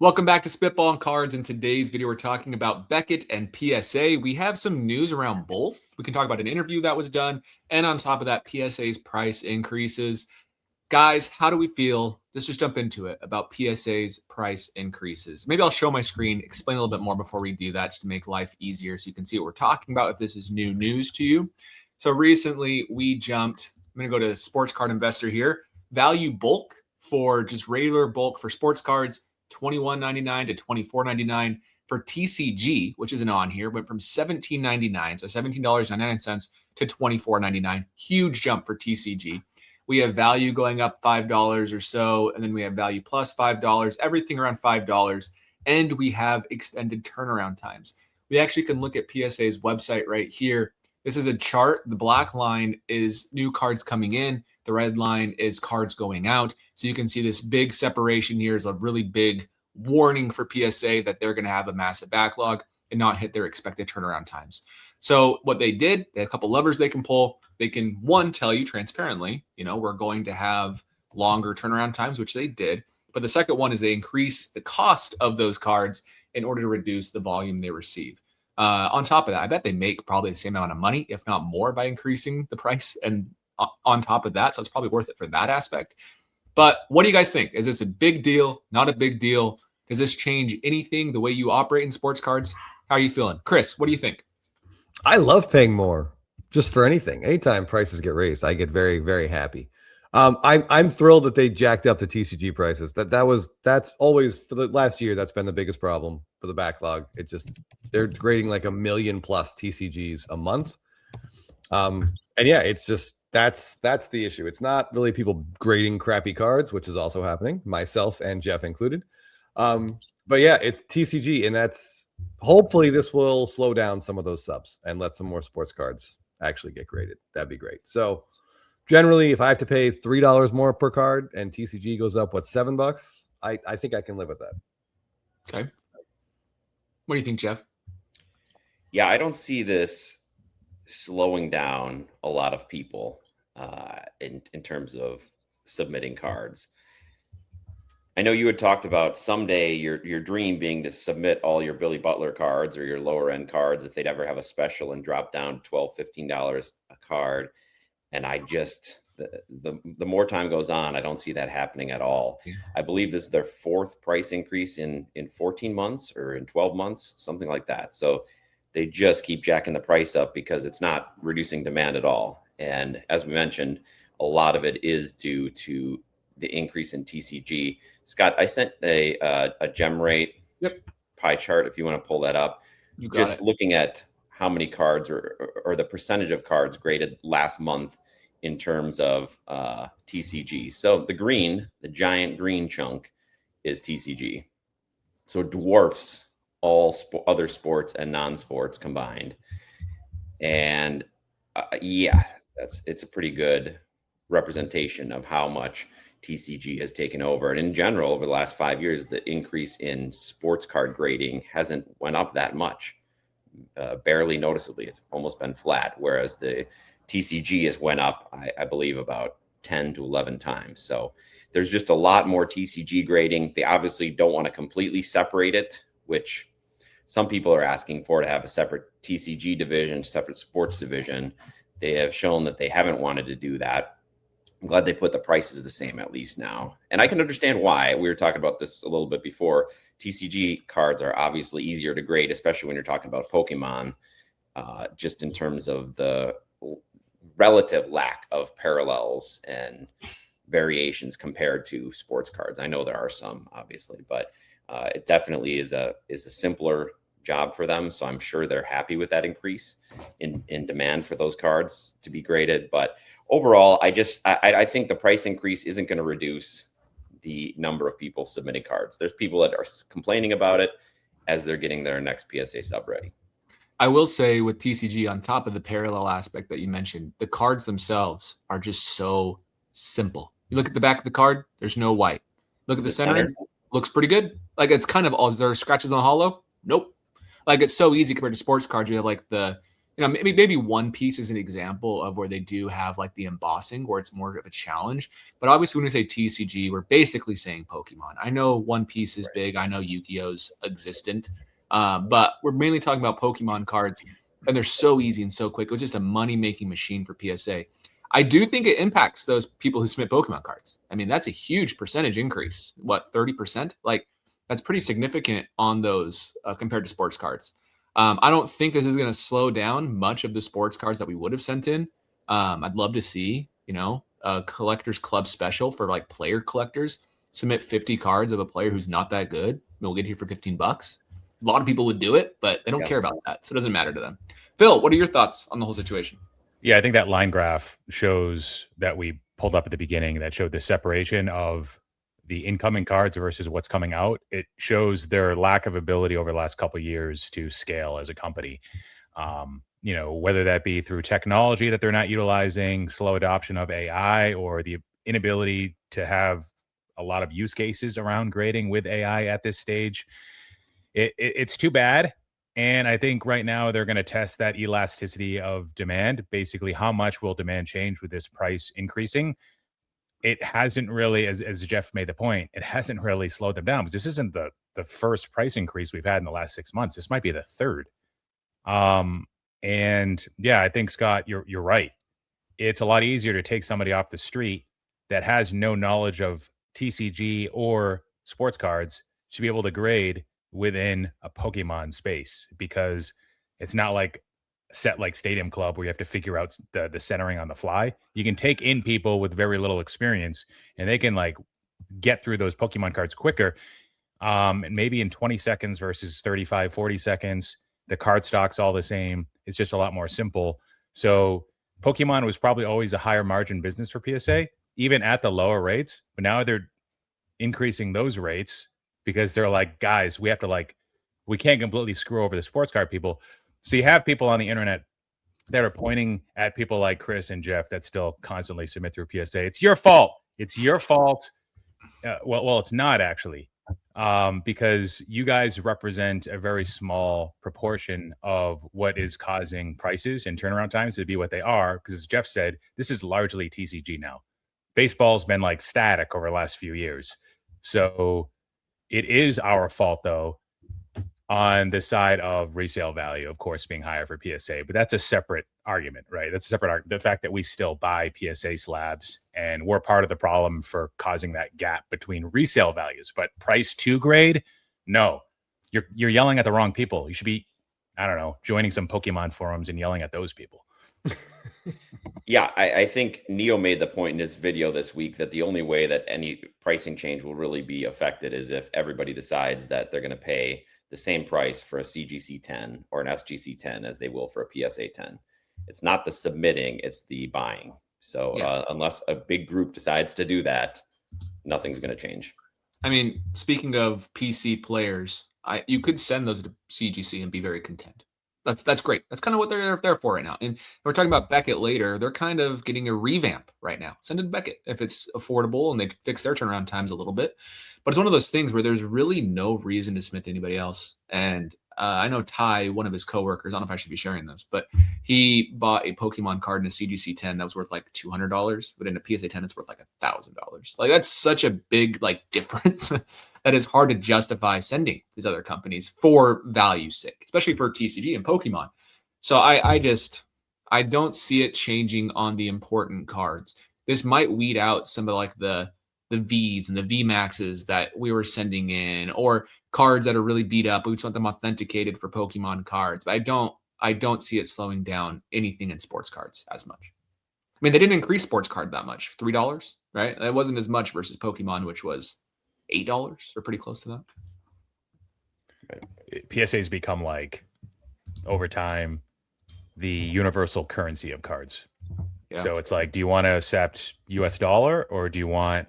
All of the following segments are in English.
Welcome back to Spitballin Cards. In today's video, we're talking about Beckett and PSA. We have some news around both. We can talk about an interview that was done, and on top of that, PSA's price increases. Guys, how do we feel? Let's just jump into it about PSA's price increases. Maybe I'll show my screen, explain a little bit more before we do that, just to make life easier so you can see what we're talking about if this is new news to you. So recently, we jumped. I'm going to go to Sports Card Investor here. Value bulk for just regular bulk for sports cards, $21.99 to $24.99. For TCG, which isn't on here, went from $17.99, so $17.99 to $24.99. Huge jump for TCG. We have value going up $5 or so, and then we have value plus $5, everything around $5, and we have extended turnaround times. We actually can look at PSA's website right here. This is a chart. The black line is new cards coming in. The red line is cards going out. So you can see this big separation here is a really big warning for PSA that they're going to have a massive backlog and not hit their expected turnaround times. So what they did, they had a couple levers they can pull. They can, one, tell you transparently, we're going to have longer turnaround times, which they did. But the second one is they increase the cost of those cards in order to reduce the volume they receive. On top of that, I bet they make probably the same amount of money, if not more, by increasing the price and on top of that. So it's probably worth it for that aspect. But what do you guys think? Is this a big deal? Not a big deal? Does this change anything, the way you operate in sports cards? How are you feeling? Chris, what do you think? I love paying more just for anything. Anytime prices get raised, I get very, very happy. I'm thrilled that they jacked up the TCG prices. That's always, for the last year, that's been the biggest problem for the backlog. They're grading like 1 million plus TCGs a month. And yeah, it's just that's the issue. It's not really people grading crappy cards, which is also happening, myself and Jeff included. But yeah, it's TCG, and that's hopefully this will slow down some of those subs and let some more sports cards actually get graded. That'd be great. So generally, if I have to pay $3 more per card and TCG goes up, $7? I think I can live with that. Okay. What do you think, Jeff? Yeah, I don't see this slowing down a lot of people in terms of submitting cards. I know you had talked about someday your dream being to submit all your Billy Butler cards or your lower end cards if they'd ever have a special and drop down $12, $15 a card. And I just, the more time goes on, I don't see that happening at all. Yeah. I believe this is their 4th price increase in 14 months or in 12 months, something like that. So they just keep jacking the price up because it's not reducing demand at all. And as we mentioned, a lot of it is due to the increase in TCG. Scott, I sent a gem rate pie chart if you want to pull that up. You got just it. Looking at how many cards or the percentage of cards graded last month in terms of TCG. So the giant green chunk is TCG. So it dwarfs all other sports and non-sports combined. And yeah, it's a pretty good representation of how much TCG has taken over. And in general, over the last 5 years, the increase in sports card grading hasn't went up that much. Barely noticeably. It's almost been flat, whereas the TCG has went up, I believe, about 10 to 11 times. So there's just a lot more TCG grading. They obviously don't want to completely separate it, which some people are asking for, to have a separate TCG division, separate sports division. They have shown that they haven't wanted to do that. I'm glad they put the prices the same, at least now. And I can understand why. We were talking about this a little bit before. TCG cards are obviously easier to grade, especially when you're talking about Pokemon, just in terms of the relative lack of parallels and variations compared to sports cards. I know there are some, obviously, but it definitely is a simpler job for them. So I'm sure they're happy with that increase in demand for those cards to be graded. But overall, I think the price increase isn't going to reduce the number of people submitting cards. There's people that are complaining about it as they're getting their next PSA sub ready. I will say with TCG, on top of the parallel aspect that you mentioned, the cards themselves are just so simple. You look at the back of the card, there's no white. Look at the center, looks pretty good. Like, it's kind of, is there scratches on the hollow? Nope. Like, it's so easy compared to sports cards. You have like the maybe One Piece is an example of where they do have like the embossing where it's more of a challenge. But obviously, when we say TCG, we're basically saying Pokemon. I know One Piece is big. I know Yu-Gi-Oh's existent, but we're mainly talking about Pokemon cards, and they're so easy and so quick. It was just a money-making machine for PSA. I do think it impacts those people who submit Pokemon cards. I mean, that's a huge percentage increase. What, 30%? Like, that's pretty significant on those compared to sports cards. I don't think this is going to slow down much of the sports cards that we would have sent in. I'd love to see, a collectors club special for like player collectors. Submit 50 cards of a player who's not that good. We'll get here for $15. A lot of people would do it, but they don't care about that. So it doesn't matter to them. Phil, what are your thoughts on the whole situation? Yeah, I think that line graph shows that we pulled up at the beginning that showed the separation of the incoming cards versus what's coming out. It shows their lack of ability over the last couple of years to scale as a company. Whether that be through technology that they're not utilizing, slow adoption of AI, or the inability to have a lot of use cases around grading with AI at this stage. It's too bad. And I think right now they're going to test that elasticity of demand. Basically, how much will demand change with this price increasing? It hasn't really, as Jeff made the point, it hasn't really slowed them down, because this isn't the first price increase we've had in the last 6 months. This might be the third. And yeah, I think, Scott, you're right. It's a lot easier to take somebody off the street that has no knowledge of TCG or sports cards to be able to grade within a Pokemon space, because it's not like set like Stadium Club where you have to figure out the centering on the fly. You can take in people with very little experience, and they can like get through those Pokemon cards quicker, and maybe in 20 seconds versus 35, 40 seconds. The card stock's all the same. It's just a lot more simple. So Pokemon was probably always a higher margin business for PSA, even at the lower rates, but now they're increasing those rates because they're like, guys, we can't completely screw over the sports card people. So you have people on the internet that are pointing at people like Chris and Jeff that still constantly submit through PSA. It's your fault. It's your fault. Well, it's not actually, because you guys represent a very small proportion of what is causing prices and turnaround times to be what they are. Because as Jeff said, this is largely TCG now. Baseball's been like static over the last few years. So it is our fault, though, on the side of resale value, of course, being higher for PSA. But that's a separate argument, right? That's a separate argument. The fact that we still buy PSA slabs, and we're part of the problem for causing that gap between resale values. But price to grade, no. You're yelling at the wrong people. You should be, I don't know, joining some Pokemon forums and yelling at those people. Yeah, I think Neo made the point in his video this week that the only way that any pricing change will really be affected is if everybody decides that they're going to pay the same price for a CGC 10 or an SGC 10 as they will for a PSA 10. It's not the submitting, it's the buying. So unless a big group decides to do that, nothing's going to change. I mean, speaking of PC players, you could send those to CGC and be very content. That's great. That's kind of what they're there for right now. And we're talking about Beckett later. They're kind of getting a revamp right now. Send it to Beckett if it's affordable and they fix their turnaround times a little bit. But it's one of those things where there's really no reason to submit to anybody else. And I know Ty, one of his coworkers, I don't know if I should be sharing this, but he bought a Pokemon card in a CGC 10 that was worth like $200, but in a PSA 10 it's worth like $1,000. Like, that's such a big like difference that is hard to justify sending these other companies for value's sake, especially for TCG and Pokemon. So I don't see it changing on the important cards. This might weed out some of like the Vs and the V Maxes that we were sending in, or cards that are really beat up. We just want them authenticated for Pokemon cards. But I don't see it slowing down anything in sports cards as much. I mean, they didn't increase sports card that much, $3, right? That wasn't as much versus Pokemon, which was $8 or pretty close to that. PSA's become like, over time, the universal currency of cards. Yeah. So it's like, do you want to accept US dollar or do you want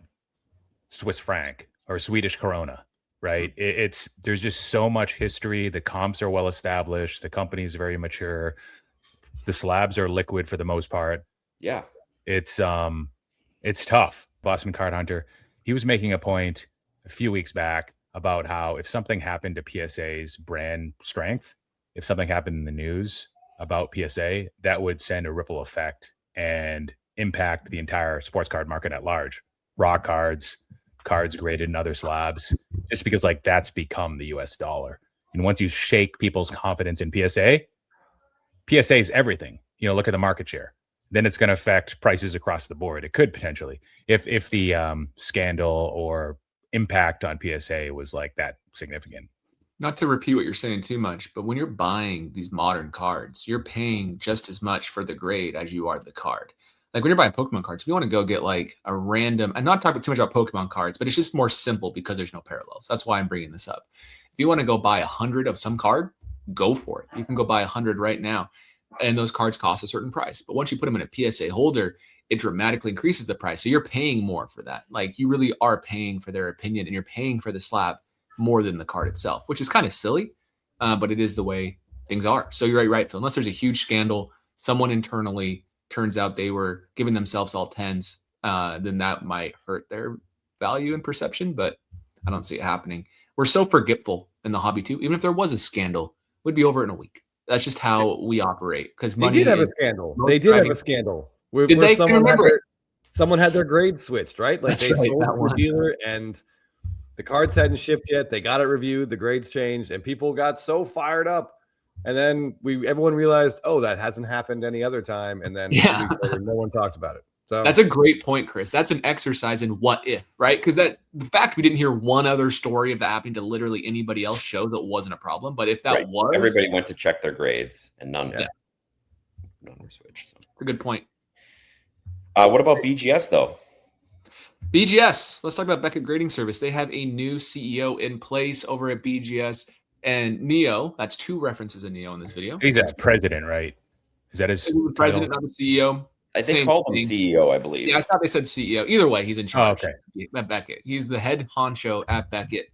Swiss franc or Swedish krona? Right. There's just so much history. The comps are well established. The company is very mature. The slabs are liquid for the most part. Yeah. It's tough. Boston Card Hunter, he was making a point a few weeks back about how if something happened to PSA's brand strength, if something happened in the news, about PSA, that would send a ripple effect and impact the entire sports card market at large. Raw cards, cards graded in other slabs, just because like that's become the US dollar. And once you shake people's confidence in PSA is everything. You know, look at the market share. Then it's going to affect prices across the board. It could potentially, if the scandal or impact on PSA was like that significant. Not to repeat what you're saying too much, but when you're buying these modern cards, you're paying just as much for the grade as you are the card. Like when you're buying Pokemon cards, if you want to go get like a random, I'm not talking too much about Pokemon cards, but it's just more simple because there's no parallels. That's why I'm bringing this up. If you want to go buy 100 of some card, go for it. You can go buy 100 right now. And those cards cost a certain price. But once you put them in a PSA holder, it dramatically increases the price. So you're paying more for that. Like you really are paying for their opinion and you're paying for the slab more than the card itself, which is kind of silly, but it is the way things are. So you're right, Phil. Unless there's a huge scandal, someone internally turns out they were giving themselves all tens, then that might hurt their value and perception, but I don't see it happening. We're so forgetful in the hobby too. Even if there was a scandal, we'd be over in a week. That's just how we operate. Because they did have a scandal. They did have a scandal. Where someone had their grades switched, right? Like they sold to the dealer and the cards hadn't shipped yet. They got it reviewed. The grades changed, and people got so fired up. And then everyone realized, oh, that hasn't happened any other time. And then 2 weeks later, no one talked about it. So that's a great point, Chris. That's an exercise in what if, right? Because the fact we didn't hear one other story of that happening to literally anybody else shows that wasn't a problem. But if that was, everybody went to check their grades, and none were switched. So. It's a good point. What about BGS though? BGS. Let's talk about Beckett Grading Service. They have a new CEO in place over at BGS, and Neo. That's two references of Neo in this video. He's president, right? Is that his president, not the CEO? I think they called him CEO, I believe. Yeah, I thought they said CEO. Either way, he's in charge at Beckett. He's the head honcho at Beckett.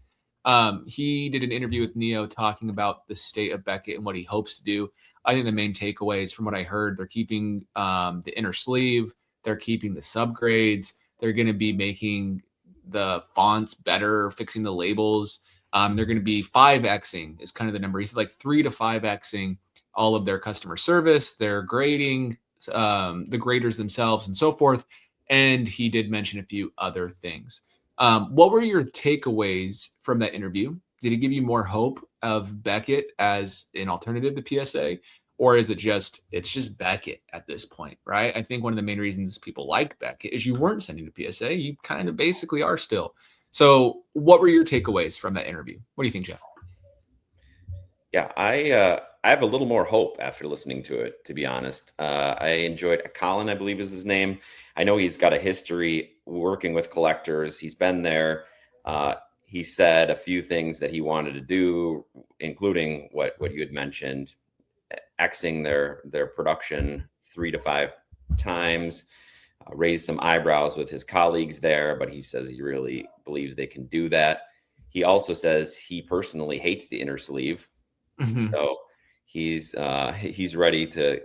He did an interview with Neo talking about the state of Beckett and what he hopes to do. I think the main takeaways from what I heard, they're keeping the inner sleeve. They're keeping the subgrades. They're going to be making the fonts better, fixing the labels. They're going to be 5Xing is kind of the number. He said like 3 to 5Xing all of their customer service, their grading, the graders themselves and so forth. And he did mention a few other things. What were your takeaways from that interview? Did it give you more hope of Beckett as an alternative to PSA? Or is it's just Beckett at this point, right? I think one of the main reasons people like Beckett is you weren't sending to PSA. You kind of basically are still. So what were your takeaways from that interview? What do you think, Jeff? Yeah, I have a little more hope after listening to it, to be honest. I enjoyed Colin, I believe is his name. I know he's got a history working with collectors. He's been there. He said a few things that he wanted to do, including what you had mentioned, Xing their production 3 to 5 times, raised some eyebrows with his colleagues there, but he says he really believes they can do that. He also says he personally hates the inner sleeve. Mm-hmm. So he's ready to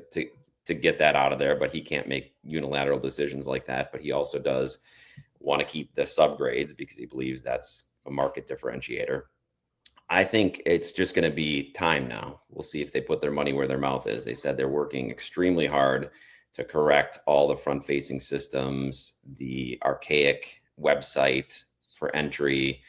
get that out of there, but he can't make unilateral decisions like that. But he also does want to keep the subgrades because he believes that's a market differentiator. I think it's just going to be time now. We'll see if they put their money where their mouth is. They said they're working extremely hard to correct all the front-facing systems, the archaic website for entry,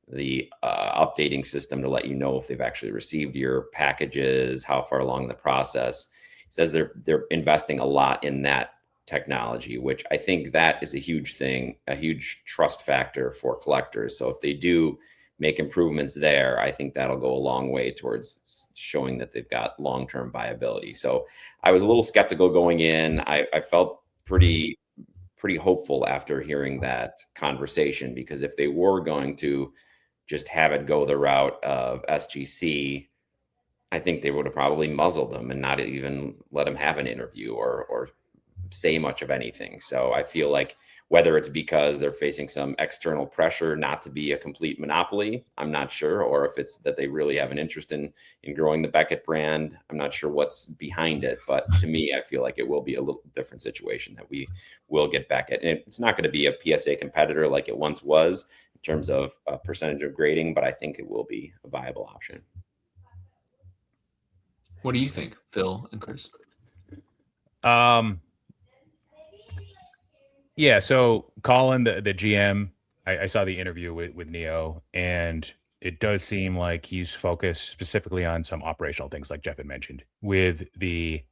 the updating system to let you know if they've actually received your packages, how far along the process. He says they're investing a lot in that technology, which I think that is a huge thing, a huge trust factor for collectors. So if they do make improvements there, I think that'll go a long way towards showing that they've got long-term viability. So I was a little skeptical going in. I felt pretty hopeful after hearing that conversation, because if they were going to just have it go the route of SGC, I think they would have probably muzzled them and not even let them have an interview or say much of anything. So I feel like whether it's because they're facing some external pressure not to be a complete monopoly, I'm not sure, or if it's that they really have an interest in growing the Beckett brand, I'm not sure what's behind it. But to me, I feel like it will be a little different situation, that we will get Beckett. And it's not going to be a PSA competitor like it once was in terms of a percentage of grading, but I think it will be a viable option. What do you think, Phil and Chris? Yeah, so Colin, the GM, I saw the interview with Neo, and it does seem like he's focused specifically on some operational things, like Jeff had mentioned, with the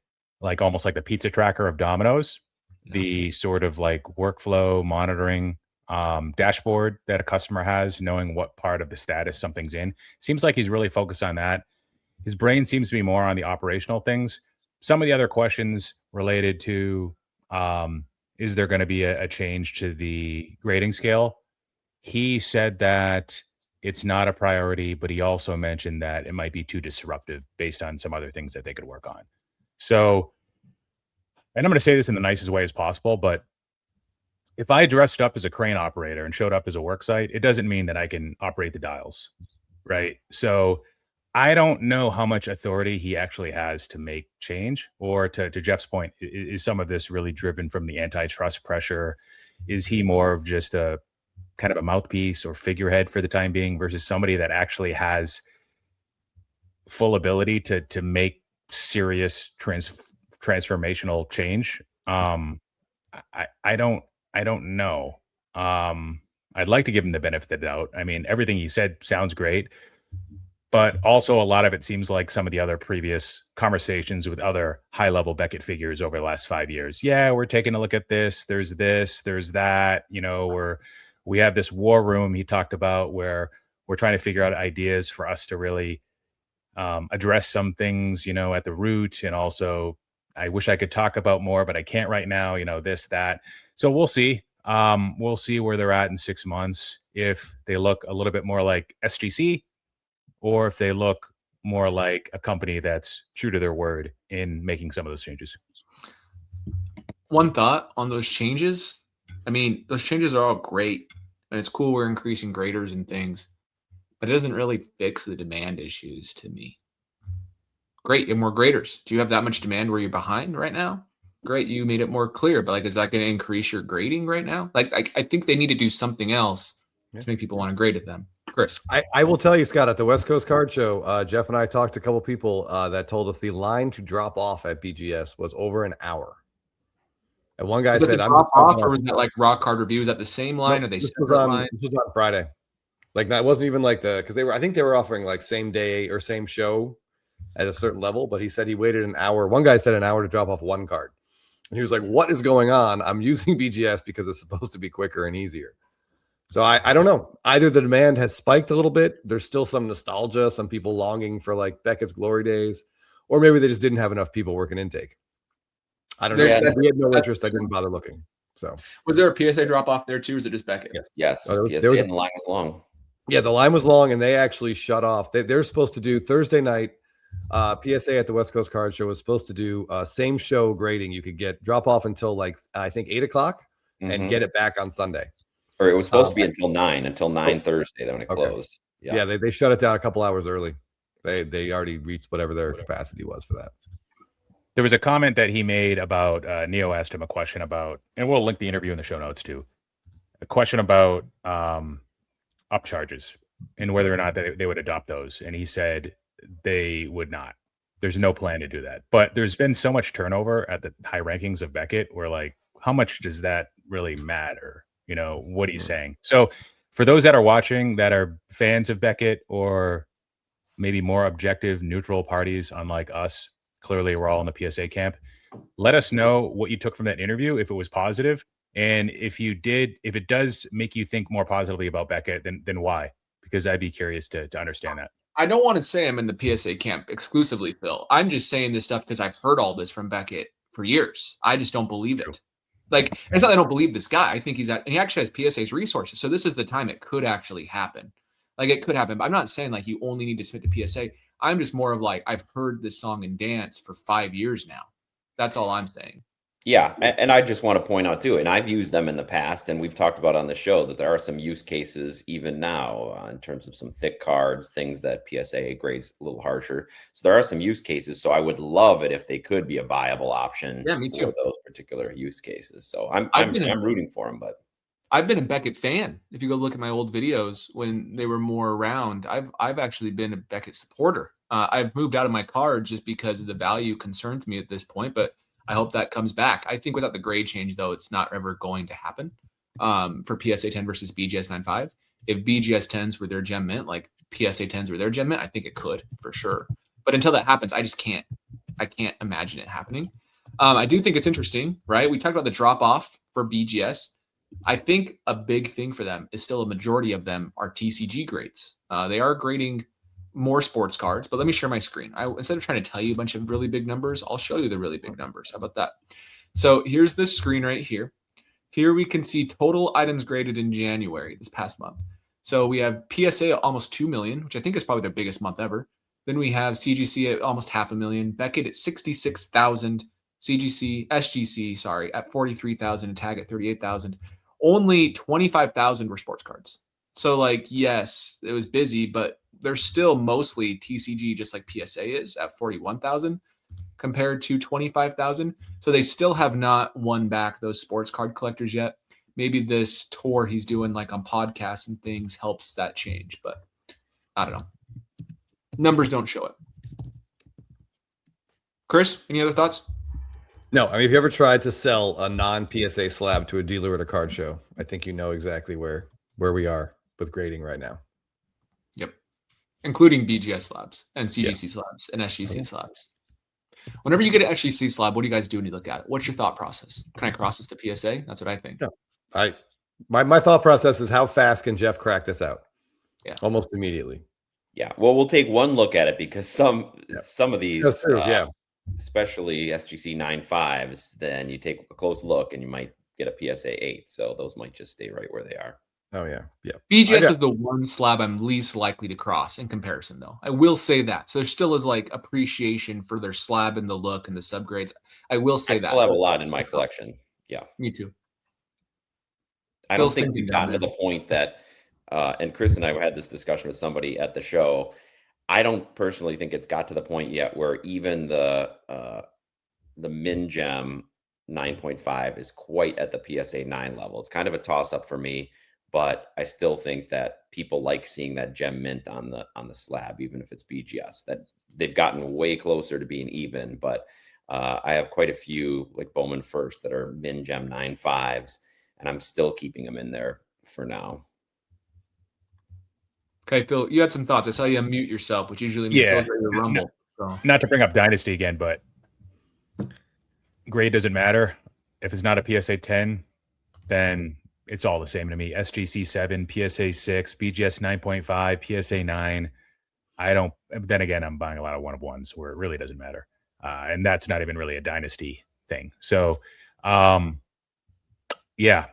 like almost like the pizza tracker of Domino's, the sort of like workflow monitoring dashboard that a customer has, knowing what part of the status something's in. Seems like he's really focused on that. His brain seems to be more on the operational things. Some of the other questions related to is there going to be a change to the grading scale? He said that it's not a priority, but he also mentioned that it might be too disruptive based on some other things that they could work on. So, and I'm going to say this in the nicest way as possible, but if I dressed up as a crane operator and showed up as a work site, it doesn't mean that I can operate the dials, right? So I don't know how much authority he actually has to make change, or to Jeff's point, is some of this really driven from the antitrust pressure? Is he more of just a kind of a mouthpiece or figurehead for the time being versus somebody that actually has full ability to make serious transformational change? I don't know. I'd like to give him the benefit of the doubt. I mean, everything he said sounds great, but also a lot of it seems like some of the other previous conversations with other high-level Beckett figures over the last 5 years. Yeah, we're taking a look at this, there's that, we have this war room he talked about where we're trying to figure out ideas for us to really address some things, at the root. And also, I wish I could talk about more, but I can't right now, this, that. So we'll see. We'll see where they're at in 6 months, if they look a little bit more like SGC, or if they look more like a company that's true to their word in making some of those changes. One thought on those changes. I mean, those changes are all great, and it's cool we're increasing graders and things, but it doesn't really fix the demand issues to me. Great, and more graders. Do you have that much demand where you're behind right now? Great, you made it more clear, but is that going to increase your grading right now? I think they need to do something else to make people want to grade at them. Chris, I will tell you, Scott, at the West Coast Card Show, Jeff and I talked to a couple people that told us the line to drop off at BGS was over an hour. And one guy said, "I'm drop off," or was that like Rock Card Review? Is that the same line? Or they separate lines? This was on Friday. It wasn't even like because I think they were offering like same day or same show at a certain level, but he said he waited an hour. One guy said an hour to drop off one card. And he was like, "What is going on? I'm using BGS because it's supposed to be quicker and easier." So I don't know. Either the demand has spiked a little bit. There's still some nostalgia, some people longing for like Beckett's glory days, or maybe they just didn't have enough people working intake. I don't know. We had no interest. I didn't bother looking. So was there a PSA drop off there too? Or is it just Beckett? Yes. Oh, PSA, and the line was long. Yeah, the line was long, and they actually shut off. They're supposed to do Thursday night. PSA at the West Coast Card Show was supposed to do same show grading. You could get drop off until I think 8:00 and get it back on Sunday. Or it was supposed to be until 9 Thursday when it closed. Yeah, they shut it down a couple hours early. They already reached whatever their capacity was for that. There was a comment that he made about Neo asked him a question about, and we'll link the interview in the show notes too. A question about upcharges and whether or not they would adopt those, and he said they would not. There's no plan to do that. But there's been so much turnover at the high rankings of Beckett, where how much does that really matter? What he's saying. So for those that are watching that are fans of Beckett, or maybe more objective, neutral parties, unlike us, clearly we're all in the PSA camp, let us know what you took from that interview, if it was positive. And if it does make you think more positively about Beckett, then why? Because I'd be curious to understand that. I don't want to say I'm in the PSA camp exclusively, Phil. I'm just saying this stuff because I've heard all this from Beckett for years. I just don't believe it. It's not that I don't believe this guy. I think he actually has PSA's resources. So this is the time it could actually happen. It could happen. But I'm not saying you only need to submit to PSA. I'm just more of I've heard this song and dance for 5 years now. That's all I'm saying. Yeah. And I just want to point out too, and I've used them in the past, and we've talked about on the show that there are some use cases even now in terms of some thick cards, things that PSA grades a little harsher. So there are some use cases. So I would love it if they could be a viable option me too. for those particular use cases. So I'm rooting for them, but I've been a Beckett fan. If you go look at my old videos when they were more around, I've actually been a Beckett supporter I've moved out of my card just because the value concerns me at this point, but I hope that comes back. I think without the grade change, though, it's not ever going to happen for PSA 10 versus BGS 9.5. If BGS 10s were their gem mint, like PSA 10s were their gem mint, I think it could for sure. But until that happens, I just can't. I can't imagine it happening. I do think it's interesting, right? We talked about the drop off for BGS. I think a big thing for them is still a majority of them are TCG grades. They are grading more sports cards, but let me share my screen. Instead of trying to tell you a bunch of really big numbers, I'll show you the really big numbers. How about that? So here's this screen right here. Here we can see total items graded in January, this past month. So we have PSA almost 2 million, which I think is probably their biggest month ever. Then we have CGC at almost 500,000, Beckett at 66,000, SGC, at 43,000, and Tag at 38,000. Only 25,000 were sports cards. So like, yes, it was busy, but they're still mostly TCG, just like PSA is at 41,000 compared to 25,000. So they still have not won back those sports card collectors yet. Maybe this tour he's doing like on podcasts and things helps that change, but I don't know. Numbers don't show it. Chris, any other thoughts? No, I mean, if you ever tried to sell a non-PSA slab to a dealer at a card show, I think you know exactly where we are with grading right now. Yep. Including BGS slabs and CGC slabs and SGC slabs. Whenever you get an SGC slab, what do you guys do when you look at it? What's your thought process? Can I cross this to PSA? That's what I think. Yeah. My thought process is how fast can Jeff crack this out? Yeah. Almost immediately. Yeah. Well, we'll take one look at it because some of these, especially SGC 9.5s, then you take a close look and you might get a PSA 8. So those might just stay right where they are. Oh, yeah. Yeah. BGS is the one slab I'm least likely to cross in comparison, though. I will say that. So there still is like appreciation for their slab and the look and the subgrades. I will say that. I still have a lot in my collection. Yeah. Me too. I don't think we've gotten to the point that, and Chris and I had this discussion with somebody at the show. I don't personally think it's got to the point yet where even the Min Gem 9.5 is quite at the PSA 9 level. It's kind of a toss up for me, but I still think that people like seeing that gem mint on the slab, even if it's BGS. That they've gotten way closer to being even, but I have quite a few like Bowman First that are Min Gem 9.5s, and I'm still keeping them in there for now. Okay, Phil, you had some thoughts. I saw you unmute yourself, which usually means Phil's ready to rumble. Not to bring up Dynasty again, but grade doesn't matter. If it's not a PSA 10, then it's all the same to me. SGC 7, PSA 6, BGS 9.5, PSA 9. Then again, I'm buying a lot of one-of-ones where it really doesn't matter. And that's not even really a Dynasty thing. So, yeah.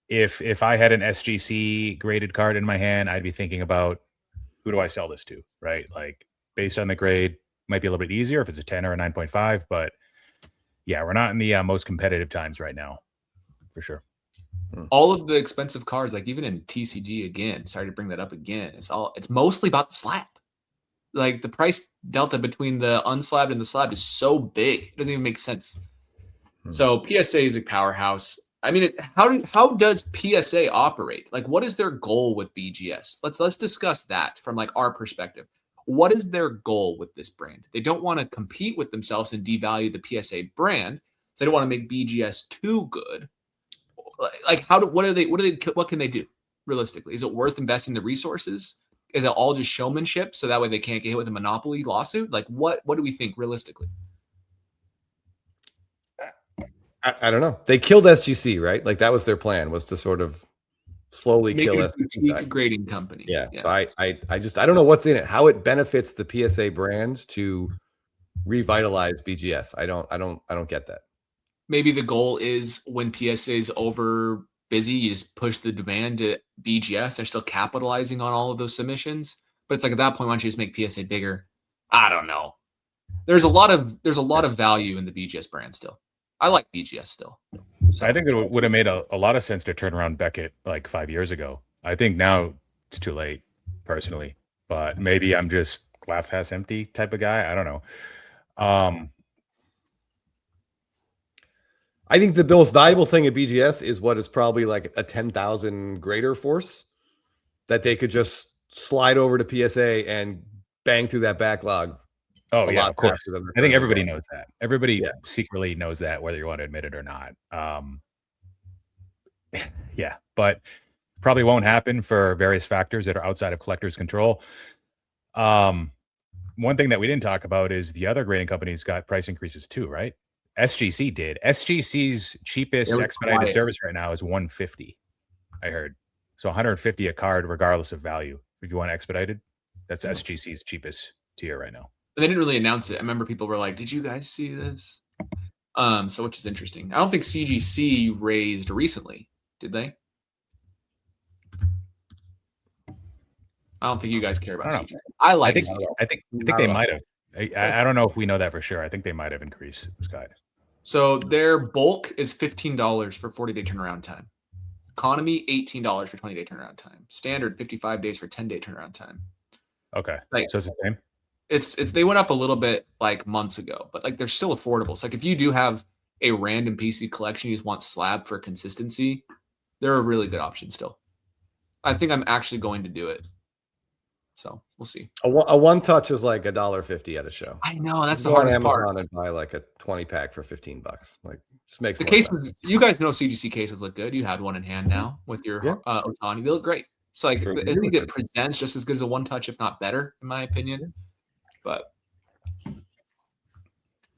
If I had an SGC graded card in my hand, I'd be thinking about who do I sell this to, right? Like based on the grade, might be a little bit easier if it's a 10 or a 9.5, but yeah, we're not in the most competitive times right now, for sure. All of the expensive cards, like even in TCG again, sorry to bring that up again, it's mostly about the slab. Like the price delta between the unslabbed and the slab is so big, it doesn't even make sense. So PSA is a powerhouse. I mean, how does PSA operate? Like, what is their goal with BGS? Let's discuss that from like our perspective. What is their goal with this brand? They don't want to compete with themselves and devalue the PSA brand. So they don't want to make BGS too good. Like, what can they do realistically? Is it worth investing the resources? Is it all just showmanship so that way they can't get hit with a monopoly lawsuit? Like, what do we think realistically? I don't know. They killed SGC, right? Like that was their plan, was to sort of slowly kill SGC. Grading company. Yeah. So I don't know what's in it, how it benefits the PSA brand to revitalize BGS. I don't get that. Maybe the goal is when PSA is over busy, you just push the demand to BGS. They're still capitalizing on all of those submissions, but it's like at that point, why don't you just make PSA bigger? I don't know. There's a lot of value in the BGS brand still. I like BGS still. So I think it would have made a lot of sense to turn around Beckett like 5 years ago. I think now it's too late, personally. But maybe I'm just glass half empty type of guy. I don't know. I think the most valuable thing at BGS is what is probably like a 10,000 grader force that they could just slide over to PSA and bang through that backlog. Oh a yeah, lot of course. faster than they're I think currently everybody going. knows that. Everybody Yeah. secretly knows that, whether you want to admit it or not. Yeah, but probably won't happen for various factors that are outside of collectors' control. One thing that we didn't talk about is the other grading companies got price increases too, right? SGC did. SGC's cheapest It was expedited quiet. service right now is $150. I heard. So $150 a card, regardless of value. If you want expedited, that's SGC's cheapest tier right now. They didn't really announce it. I remember people were like, "Did you guys see this?" So which is interesting. I don't think CGC raised recently, did they? I don't think you guys care about I don't CGC. I like. I think they might have. I don't know if we know that for sure. I think they might have increased, Scott. So their bulk is $15 for 40-day turnaround time. Economy $18 for 20-day turnaround time. Standard 55 days for 10-day turnaround time. Okay, Like, so it's the same. It's they went up a little bit like months ago, but like they're still affordable. So like if you do have a random PC collection you just want slab for consistency, they're a really good option still. I think I'm actually going to do it. So we'll see. A one touch is like $1.50 at a show. I know that's the Go on hardest Amazon part. and buy like a 20 pack for $15. Like, just makes The more cases, sense. you guys know CGC cases look good. You had one in hand now with your Yeah. Otani. They look great. So like True. I think it presents just as good as a one touch, if not better, in my opinion. But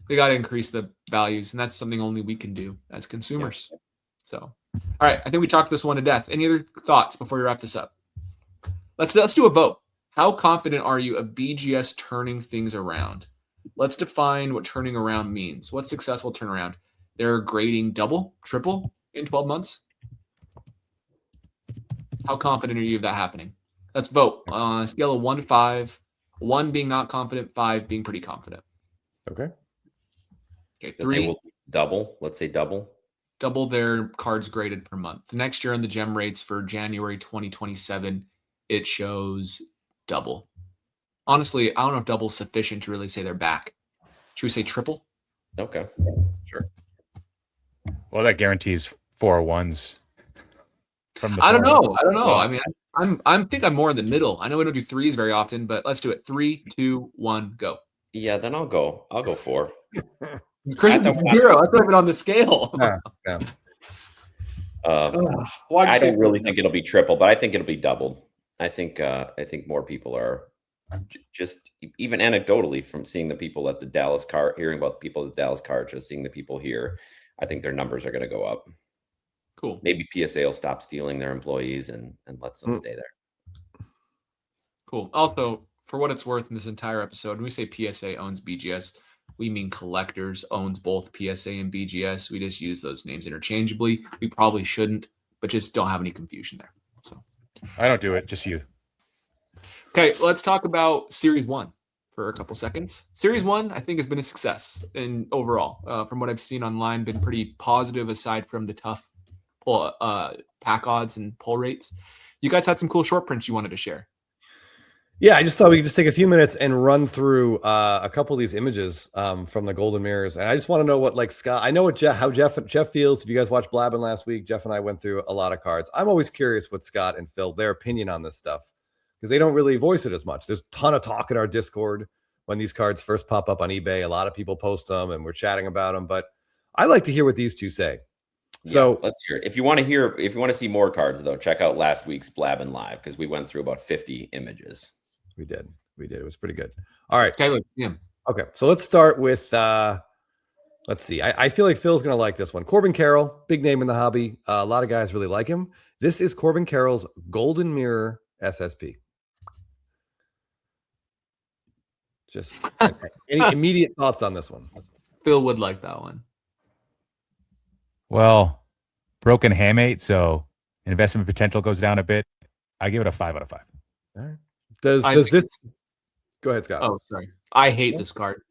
we got to increase the values, and that's something only we can do as consumers. Yeah. So, all right, I think we talked this one to death. Any other thoughts before we wrap this up? Let's do a vote. How confident are you of BGS turning things around? Let's define what turning around means. What's successful turnaround? They're grading double, triple in 12 months. How confident are you of that happening? Let's vote on a scale of 1 to 5. 1 being not confident, 5 being pretty confident. Okay. Okay, That 3. they will double. Let's say double. Double their cards graded per month. The next year on the gem rates for January 2027, it shows double. Honestly, I don't know if double is sufficient to really say they're back. Should we say triple? Okay. Sure. Well, that guarantees 401s from the I don't farm. know. I mean, I think I'm more in the middle. I know we don't do threes very often, but let's do it. 3, 2, 1, go. Yeah, then I'll go 4. Chris is 0. That's not even on the scale. Yeah. I don't really think it'll be triple, but I think it'll be doubled. I think more people are just even anecdotally from seeing the people at the Dallas card, hearing about the people at the Dallas card, just seeing the people here. I think their numbers are going to go up. Cool. Maybe PSA will stop stealing their employees and let them stay there. Cool. Also, for what it's worth in this entire episode, when we say PSA owns BGS, we mean Collectors owns both PSA and BGS. We just use those names interchangeably. We probably shouldn't, but just don't have any confusion there. So I don't do it, just you. Okay, let's talk about Series 1 for a couple seconds. Series 1, I think, has been a success and overall. From what I've seen online, been pretty positive aside from the tough pack odds and pull rates. You guys had some cool short prints you wanted to share. Yeah, I just thought we could just take a few minutes and run through a couple of these images from the Golden Mirrors. And I just want to know what, like, Scott, I know what how Jeff feels. If you guys watched Blabbin last week, Jeff and I went through a lot of cards. I'm always curious what Scott and Phil, their opinion on this stuff, because they don't really voice it as much. There's a ton of talk in our Discord when these cards first pop up on eBay. A lot of people post them and we're chatting about them, but I like to hear what these two say. So yeah, let's hear it. If you want to see more cards, though, check out last week's Blabbin' Live, because we went through about 50 images. We did. It was pretty good. All right. Okay, so let's start with let's see. I feel like Phil's gonna like this one. Corbin Carroll, big name in the hobby. A lot of guys really like him. This is Corbin Carroll's Golden Mirror SSP. Just any immediate thoughts on this one? Phil would like that one. Well, broken hamate, so investment potential goes down a bit. I give it a 5 out of 5. All right. Does this go ahead, Scott? Oh, sorry. I hate this card.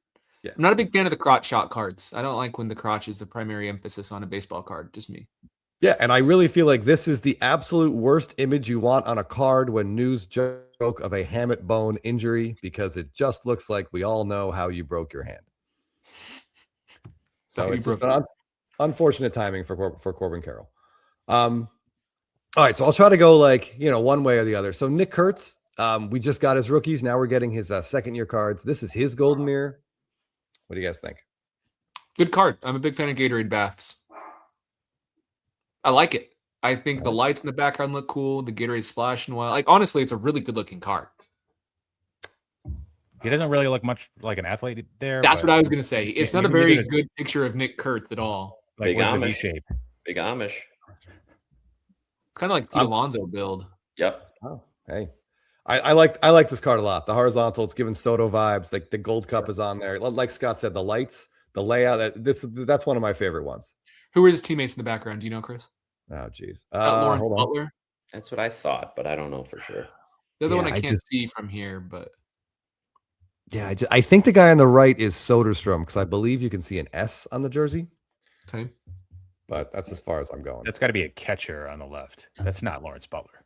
Yeah. I'm not a big fan of the crotch shot cards. I don't like when the crotch is the primary emphasis on a baseball card. Just me. Yeah, and I really feel like this is the absolute worst image you want on a card when news joke of a hamate bone injury, because it just looks like we all know how you broke your hand. So it's just unfortunate timing for Corbin Carroll. All right, so I'll try to go one way or the other. So Nick Kurtz, We just got his rookies. Now we're getting his second-year cards. This is his Golden Mirror. What do you guys think? Good card. I'm a big fan of Gatorade baths. I like it. I think the lights in the background look cool. The Gatorade splashing well. Like, honestly, it's a really good-looking card. He doesn't really look much like an athlete there. That's what I was going to say. It's not a you very give it good picture of Nick Kurtz at all. Like, Big where's the V Amish. shape? Big Amish. Kind of like Pete Alonso build. Yep. Oh, hey. I like this card a lot. The horizontal, it's giving Soto vibes. Like the gold cup is on there. Like Scott said, the lights, the layout. That's one of my favorite ones. Who are his teammates in the background? Do you know, Chris? Oh, geez. Lawrence Hold on. Butler. That's what I thought, but I don't know for sure. The other one I I can't see from here, but Yeah, I think the guy on the right is Soderstrom because I believe you can see an S on the jersey. okay. But that's as far as I'm going. That's got to be a catcher on the left. That's not Lawrence Butler.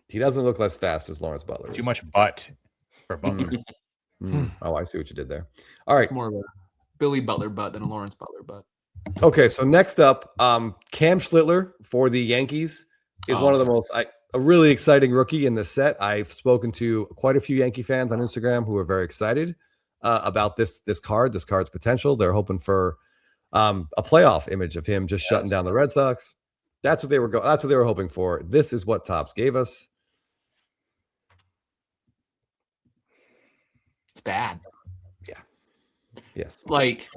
He doesn't look as fast as Lawrence Butler. Too much butt for Butler. Oh, I see what you did there. All right. It's more of a Billy Butler butt than a Lawrence Butler butt. Okay, so next up, Cam Schlittler for the Yankees is one of the most a really exciting rookie in the set. I've spoken to quite a few Yankee fans on Instagram who are very excited about this card's potential. They're hoping for a playoff image of him just shutting down the Red Sox. That's what they were That's what they were hoping for. This is what Topps gave us. It's bad. Yeah. Yes. Like,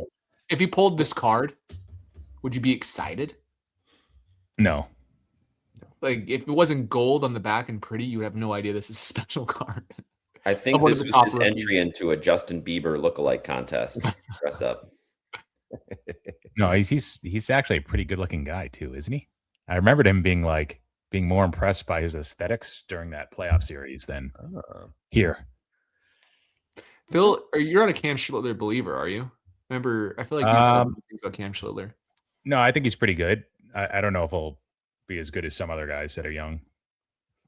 if you pulled this card, would you be excited? No. Like, if it wasn't gold on the back and pretty, you would have no idea this is a special card. I think One this of the was top his rookies. entry into a Justin Bieber lookalike contest. Dress up. No, he's actually a pretty good looking guy too, isn't he? I remembered him being more impressed by his aesthetics during that playoff series than here. Phil, you're not a Cam Schlittler believer, are you? Remember, I feel like you said things about Cam Schlittler. No, I think he's pretty good. I don't know if he'll be as good as some other guys that are young.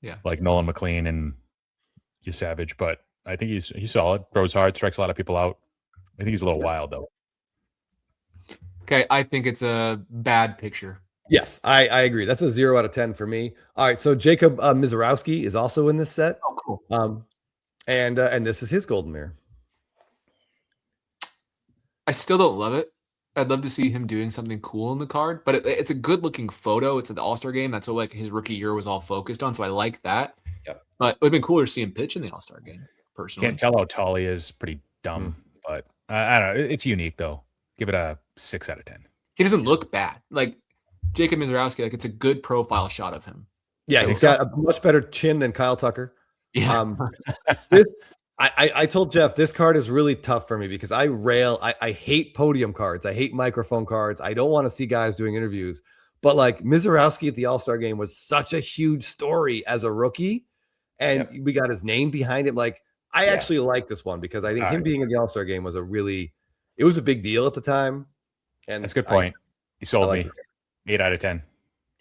Yeah. Like Nolan McLean and Savage, but I think he's solid, throws hard, strikes a lot of people out. I think he's a little wild though. Okay, I think it's a bad picture. Yes, I agree. That's a 0 out of 10 for me. All right, so Jacob Mizorowski is also in this set. Oh, cool. And this is his Golden Mirror. I still don't love it. I'd love to see him doing something cool in the card, but it's a good looking photo. It's at the All-Star game. That's what his rookie year was all focused on. So I like that. Yep. But it would have been cooler to see him pitch in the All-Star game, personally. Can't tell how tall he is. Pretty dumb, but I don't know. It's unique though. Give it a 6 out of 10. He doesn't look bad. Like Jacob Mizorowski, like it's a good profile shot of him. Yeah, he's got a much better chin than Kyle Tucker. Yeah. I told Jeff this card is really tough for me because I hate podium cards. I hate microphone cards. I don't want to see guys doing interviews. But like Mizorowski at the All-Star game was such a huge story as a rookie. And we got his name behind it. Like I actually like this one because I think him being in the All-Star game was it was a big deal at the time. And that's a good point. He sold me 8 out of 10.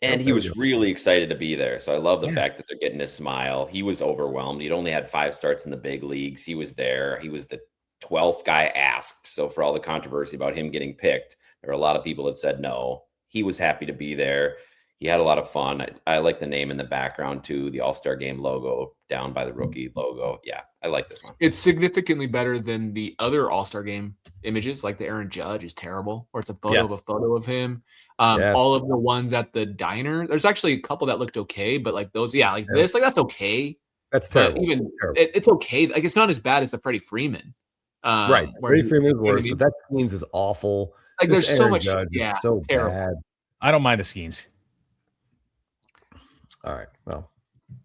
And he was really excited to be there. So I love the fact that they're getting his smile. He was overwhelmed. He'd only had 5 starts in the big leagues. He was there. He was the 12th guy asked. So for all the controversy about him getting picked, there were a lot of people that said no. He was happy to be there. He had a lot of fun. I like the name in the background too, the All-Star game logo down by the rookie logo. Yeah, I like this one. It's significantly better than the other All-Star game images, like the Aaron Judge is terrible, or it's a photo of him. All of the ones at the diner, there's actually a couple that looked okay, but like those, this, like that's okay. That's terrible. Even it's okay. Like it's not as bad as the Freddie Freeman. Right. Freddie Freeman is worse, but that Skeens is awful. Like this there's Aaron so much, Judge is so terrible. bad. I don't mind the Skeens. All right. Well,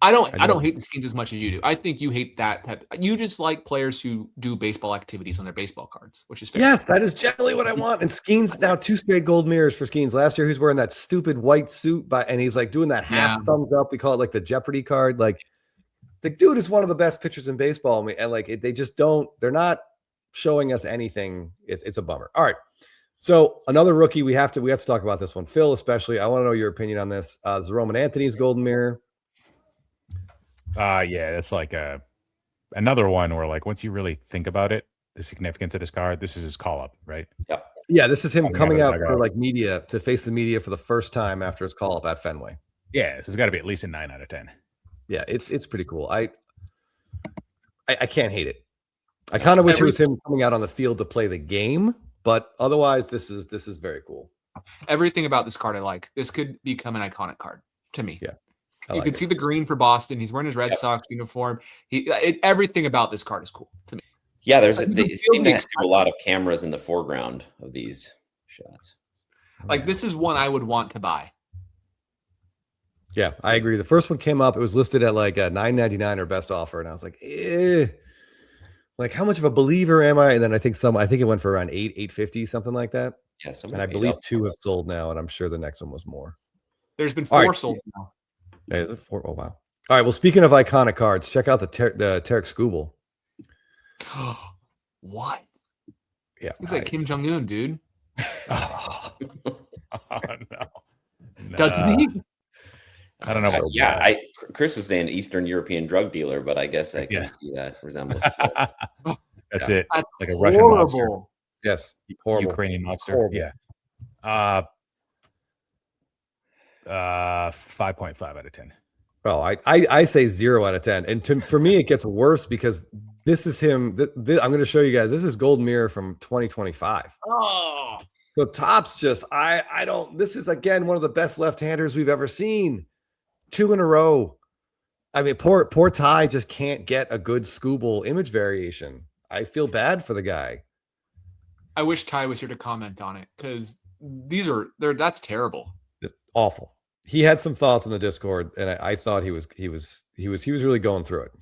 I don't hate the Skeens as much as you do. I think you hate that type. You just like players who do baseball activities on their baseball cards, which is fair. Yes, that is generally what I want. And Skeens now 2 straight gold mirrors for Skeens. Last year, he was wearing that stupid white suit, and he's like doing that half thumbs up. We call it like the Jeopardy card. Like the dude is one of the best pitchers in baseball, and like they just don't. They're not showing us anything. It's a bummer. All right. So another rookie, we have to talk about this one, Phil. Especially, I want to know your opinion on this. This is Roman Anthony's Golden Mirror. Yeah, that's like another one where like once you really think about it, the significance of this card, this is his call up, right? Yep. Yeah, this is him coming out for like media to face the media for the first time after his call up at Fenway. Yeah, so it's got to be at least a 9 out of 10. Yeah, it's pretty cool. I can't hate it. I kind of wish it was him coming out on the field to play the game, but otherwise, this is very cool. Everything about this card I like. This could become an iconic card to me. Yeah. You can see the green for Boston. He's wearing his Red Sox uniform. Everything about this card is cool to me. Yeah, they seem to have a lot of cameras in the foreground of these shots. Like, this is one I would want to buy. Yeah, I agree. The first one came up. It was listed at like $9.99 or best offer, and I was like, like, how much of a believer am I? And then I think it went for around $8.50, something like that. Yeah, and I believe 2 have sold now, and I'm sure the next one was more. There's been 4 sold now. Is it 4? Oh wow! All right. Well, speaking of iconic cards, check out the Tarek Skubal. What? Yeah, looks like Kim Jong-un, dude. Oh, no. Doesn't he? I don't know. Chris was saying Eastern European drug dealer, but I guess I can see that resemblance. That's it. That's like a horrible. Russian mobster. Yes, horrible. Ukrainian mobster. Horrible. Yeah. 5.5 out of 10. Well, I say 0 out of 10, and for me it gets worse because this is him. I'm going to show you guys. This is Golden Mirror from 2025. Oh, so Topps just I don't. This is again one of the best left-handers we've ever seen. 2 in a row. I mean, poor Ty just can't get a good Skubal image variation. I feel bad for the guy. I wish Ty was here to comment on it because that's terrible. Awful. He had some thoughts in the Discord, and I thought he was really going through it,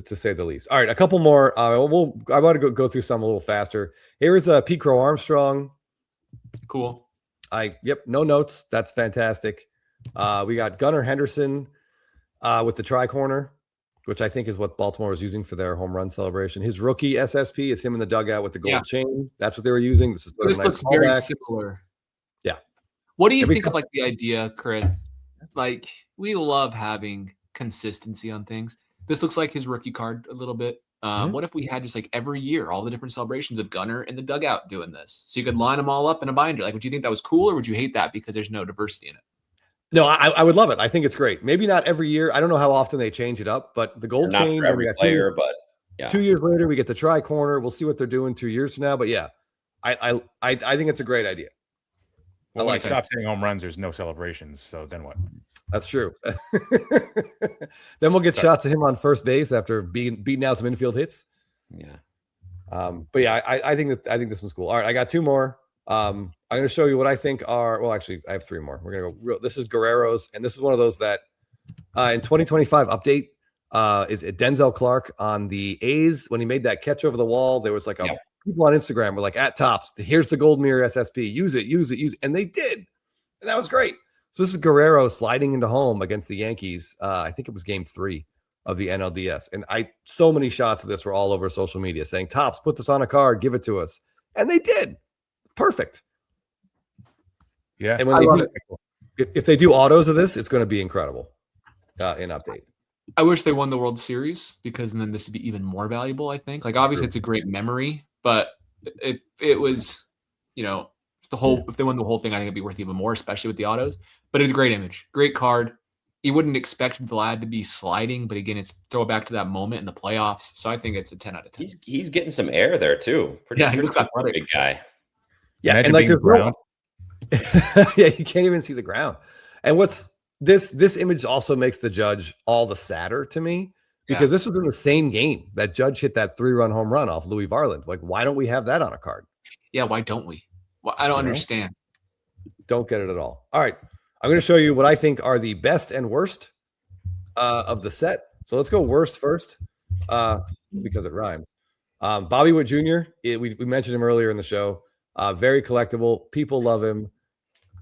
to say the least. All right, a couple more. I want to go through some a little faster. Here's Pete Crow Armstrong. Cool. No notes. That's fantastic. We got Gunnar Henderson with the tri-corner, which I think is what Baltimore was using for their home run celebration. His rookie SSP is him in the dugout with the gold chain. That's what they were using. This looks very similar. Yeah. What do you think of like the idea, Chris? Like, we love having consistency on things. This looks like his rookie card a little bit. What if we had just like every year all the different celebrations of Gunnar in the dugout doing this, so you could line them all up in a binder? Like, would you think that was cool, or would you hate that because there's no diversity in it? No, I would love it. I think it's great. Maybe not every year. I don't know how often they change it up, but the gold chain. Not for every player, but yeah. 2 years later, we get the tri corner. We'll see what they're doing 2 years from now. But yeah, I think it's a great idea. Well, when you stop hitting home runs, there's no celebrations. So then what? That's true. Then we'll get shots of him on first base after beating out some infield hits. Yeah. But yeah, I think this one's cool. All right, I got 2 more. I'm going to show you what I think are. Well, actually, I have 3 more. We're going to go real. This is Guerrero's, and this is one of those that in 2025 update is Denzel Clark on the A's when he made that catch over the wall. There was like people on Instagram were like, at Topps, here's the Golden Mirror SSP. Use it. And they did. And that was great. So this is Guerrero sliding into home against the Yankees. I think it was game 3 of the NLDS. And so many shots of this were all over social media saying, Topps, put this on a card, give it to us. And they did. Perfect. Yeah. And when if they do autos of this, it's going to be incredible in update. I wish they won the World Series because then this would be even more valuable, I think. Like, obviously it's a great memory, but if it was, if they won the whole thing, I think it'd be worth even more, especially with the autos. But it's a great image, great card. You wouldn't expect Vlad to be sliding, but again, it's throw back to that moment in the playoffs. So I think it's a 10 out of 10. He's getting some air there too. He looks like a big guy. Yeah, and like ground. Yeah, you can't even see the ground. And what's this image also makes the Judge all the sadder to me because this was in the same game that Judge hit that 3-run home run off Louis Varland. Like, why don't we have that on a card? Yeah, why don't we? Well, I don't understand. Don't get it at all. All right, I'm going to show you what I think are the best and worst of the set. So let's go worst first because it rhymes. Bobby Witt Jr., we mentioned him earlier in the show. Very collectible. People love him.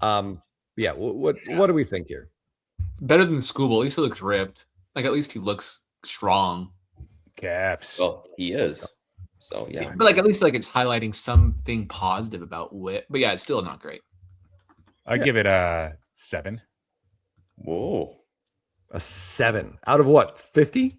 What do we think here? Better than Skubal. At least he looks ripped. Like, at least he looks strong. Caps. Well, he is. So yeah. But like, at least like it's highlighting something positive about Witt. But yeah, it's still not great. I'd give it a 7. Whoa. A 7 out of what? 50?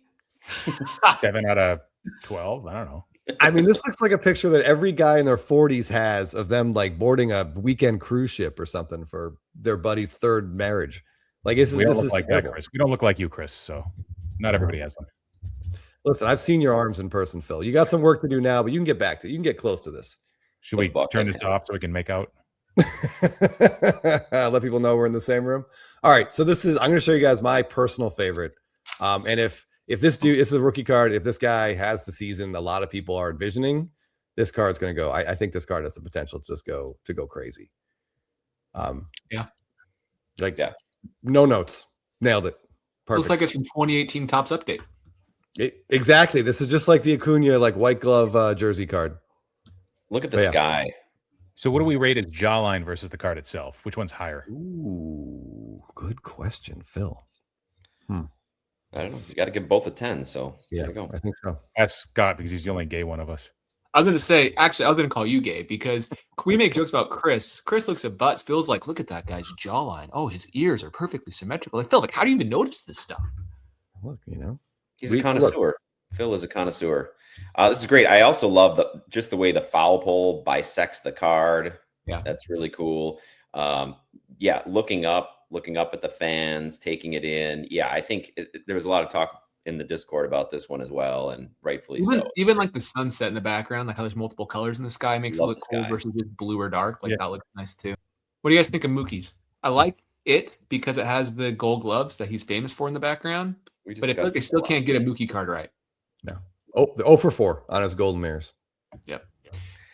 7 out of 12. I don't know. I mean, this looks like a picture that every guy in their 40s has of them like boarding a weekend cruise ship or something for their buddy's 3rd marriage. Like, we don't look like that, Chris. We don't look like you, Chris. So not everybody has one. Listen, I've seen your arms in person, Phil. You got some work to do now, but you can get back to it. You can get close to this. Should we turn this off so we can make out? Let people know we're in the same room. All right, so I'm going to show you guys my personal favorite. And if this is a rookie card, if this guy has the season a lot of people are envisioning, this card's going to go. I think this card has the potential to just go crazy. No notes, nailed it. Perfect. Looks like it's from 2018 Topps update. Exactly. This is just like the Acuna white glove jersey card. Look at the sky. So what do we rate as jawline versus the card itself? Which one's higher? Ooh, good question, Phil. I don't know. You got to give both a 10. So yeah, there you go. I think so. Ask Scott because he's the only gay one of us. I was going to say, actually, I was going to call you gay because we make jokes about Chris. Chris looks at butts. Phil's like, look at that guy's jawline. Oh, his ears are perfectly symmetrical. Like, Phil, how do you even notice this stuff? Look, he's a connoisseur. Phil is a connoisseur. This is great. I also love just the way the foul pole bisects the card. Yeah, that's really cool. Looking up at the fans, taking it in. Yeah, I think there was a lot of talk in the Discord about this one as well, and rightfully so. Even like the sunset in the background, like how there's multiple colors in the sky, makes it look cool versus just blue or dark. Like that looks nice too. What do you guys think of Mookie's? I like it because it has the gold gloves that he's famous for in the background. But I feel like they still can't get a Mookie card right. No. Oh, 0 for 4 on his Golden Mirrors. Yep.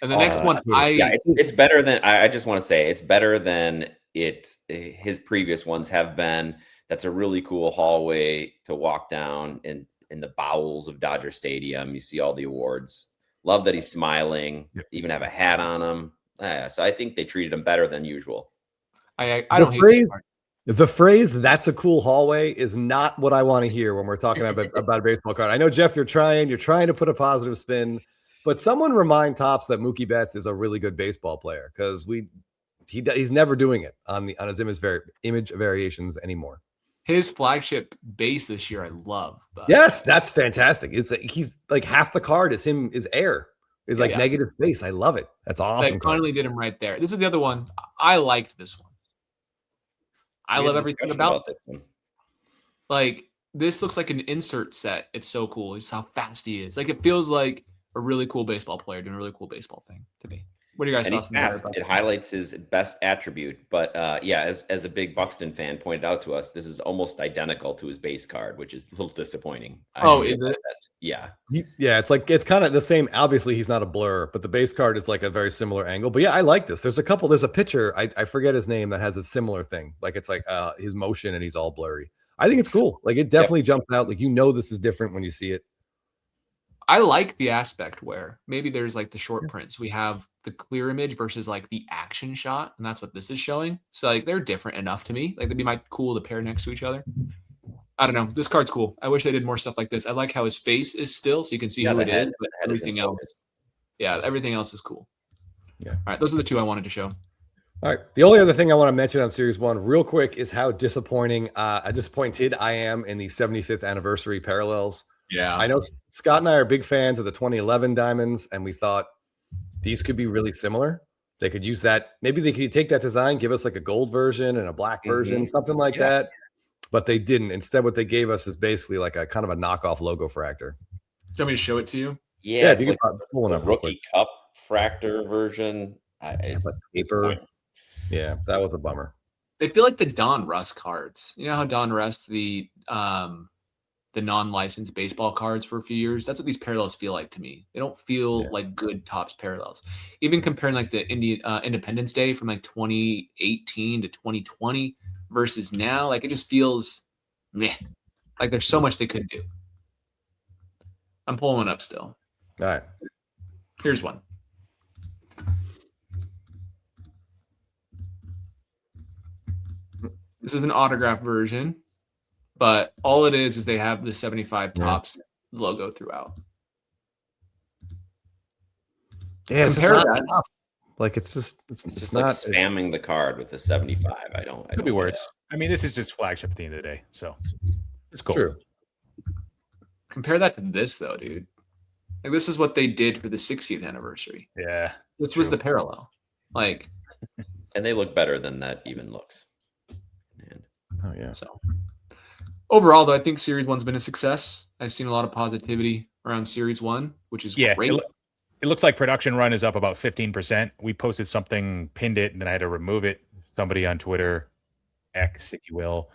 And the next one, it's better than. I just want to say it's better than his previous ones have been. That's a really cool hallway to walk down in the bowels of Dodger Stadium. You see all the awards. Love that he's smiling. Even have a hat on him. So I think they treated him better than usual. I don't hate this part. The phrase "that's a cool hallway" is not what I want to hear when we're talking about a baseball card. I know, Jeff, you're trying to put a positive spin, but someone remind Topps that Mookie Betts is a really good baseball player because he's never doing it on his image variations anymore. His flagship base this year, I love. Yes, that's fantastic. He's like half the card is air. Is like negative space. I love it. That's awesome. They finally did him right there. This is the other one. I liked this one. I love everything about this one. Like, this looks like an insert set. It's so cool. Just how fast he is. Like, it feels like a really cool baseball player doing a really cool baseball thing to me. What do you guys think? He's fast. It highlights his best attribute. But as a big Buxton fan pointed out to us, this is almost identical to his base card, which is a little disappointing. Is it? Yeah. It's kind of the same. Obviously, he's not a blur, but the base card is like a very similar angle. But yeah, I like this. There's a pitcher, I forget his name, that has a similar thing. Like it's like his motion and he's all blurry. I think it's cool. Like it definitely jumps out. Like this is different when you see it. I like the aspect where maybe there's like the short prints. We have the clear image versus like the action shot, and that's what this is showing. So like they're different enough to me. Like they'd be cool to pair next to each other. I don't know. This card's cool. I wish they did more stuff like this. I like how his face is still, so you can see who it is, but everything else. Yeah, everything else is cool. Yeah. All right, those are the two I wanted to show. All right. The only other thing I want to mention on Series 1 real quick is how disappointed I am in the 75th anniversary parallels. Yeah. I know Scott and I are big fans of the 2011 diamonds, and we thought these could be really similar. They could use that. Maybe they could take that design, give us like a gold version and a black version, something like that. But they didn't. Instead, what they gave us is basically like a kind of a knockoff logo fractor. Do you want me to show it to you? Yeah, it's like a rookie cup fractor version. It's paper. Yeah, that was a bummer. They feel like the Don Russ cards. You know how Don Russ, the non-licensed baseball cards for a few years? That's what these parallels feel like to me. They don't feel like good Topps parallels. Even comparing like the Independence Day from like 2018 to 2020 versus now, like it just feels meh. Like there's so much they could do. I'm pulling one up still. All right. Here's one. This is an autograph version, but all it is they have the 75 Topps logo throughout. Yeah, compare that. Like it's just not like spamming the card with the 75. I don't. Could be worse. I mean, this is just flagship at the end of the day, so it's cool. True. Compare that to this though, dude. Like this is what they did for the 60th anniversary. Yeah, this was the parallel. Like, and they look better than that even looks. Oh yeah. So, Overall, though, I think Series 1's been a success. I've seen a lot of positivity around Series 1, which is great. It looks like production run is up about 15%. We posted something, pinned it, and then I had to remove it. Somebody on Twitter, X, if you will,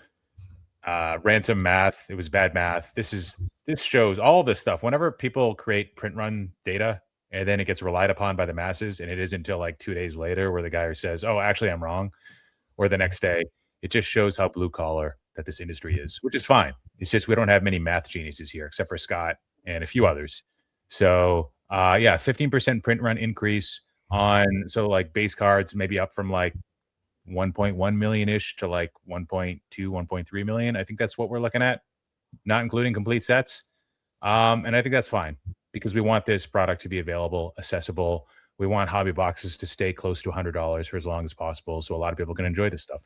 ran some math. It was bad math. This shows all this stuff. Whenever people create print run data and then it gets relied upon by the masses, and it isn't until like 2 days later where the guy says, "Oh, actually, I'm wrong," or the next day, it just shows how blue collar that this industry is, which is fine. It's just we don't have many math geniuses here, except for Scott and a few others. So, 15% print run increase on like base cards, maybe up from like 1.1 million ish to like 1.2, 1.3 million. I think that's what we're looking at, not including complete sets. And I think that's fine because we want this product to be available, accessible. We want hobby boxes to stay close to $100 for as long as possible, so a lot of people can enjoy this stuff.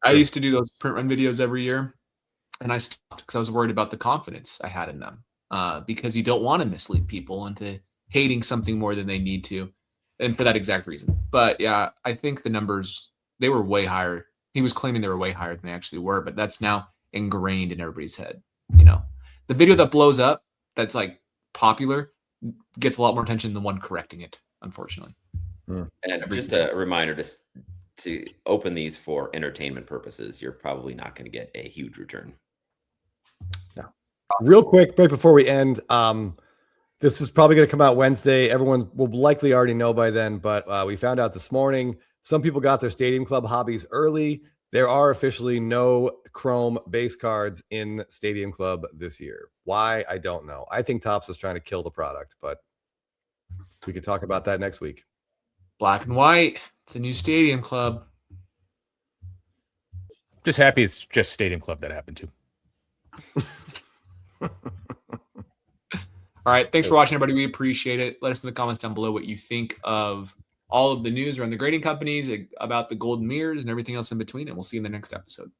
I used to do those print run videos every year, and I stopped because I was worried about the confidence I had in them. Because you don't want to mislead people into hating something more than they need to, and for that exact reason. But yeah, I think the numbers, they were way higher. He was claiming they were way higher than they actually were, but that's now ingrained in everybody's head. The video that blows up, that's like popular, gets a lot more attention than one correcting it, unfortunately. And just a reminder to open these for entertainment purposes. You're probably not going to get a huge return. No. Real quick, right before we end, this is probably going to come out Wednesday. Everyone will likely already know by then, but we found out this morning some people got their Stadium Club hobbies early. There are officially no Chrome base cards in Stadium Club this year. Why? I don't know. I think Topps is trying to kill the product, but we could talk about that next week. Black and white. It's a new Stadium Club. Just happy it's just Stadium Club that happened to. All right. Thanks for watching, everybody. We appreciate it. Let us in the comments down below what you think of all of the news around the grading companies, about the Golden Mirrors, and everything else in between. And we'll see you in the next episode.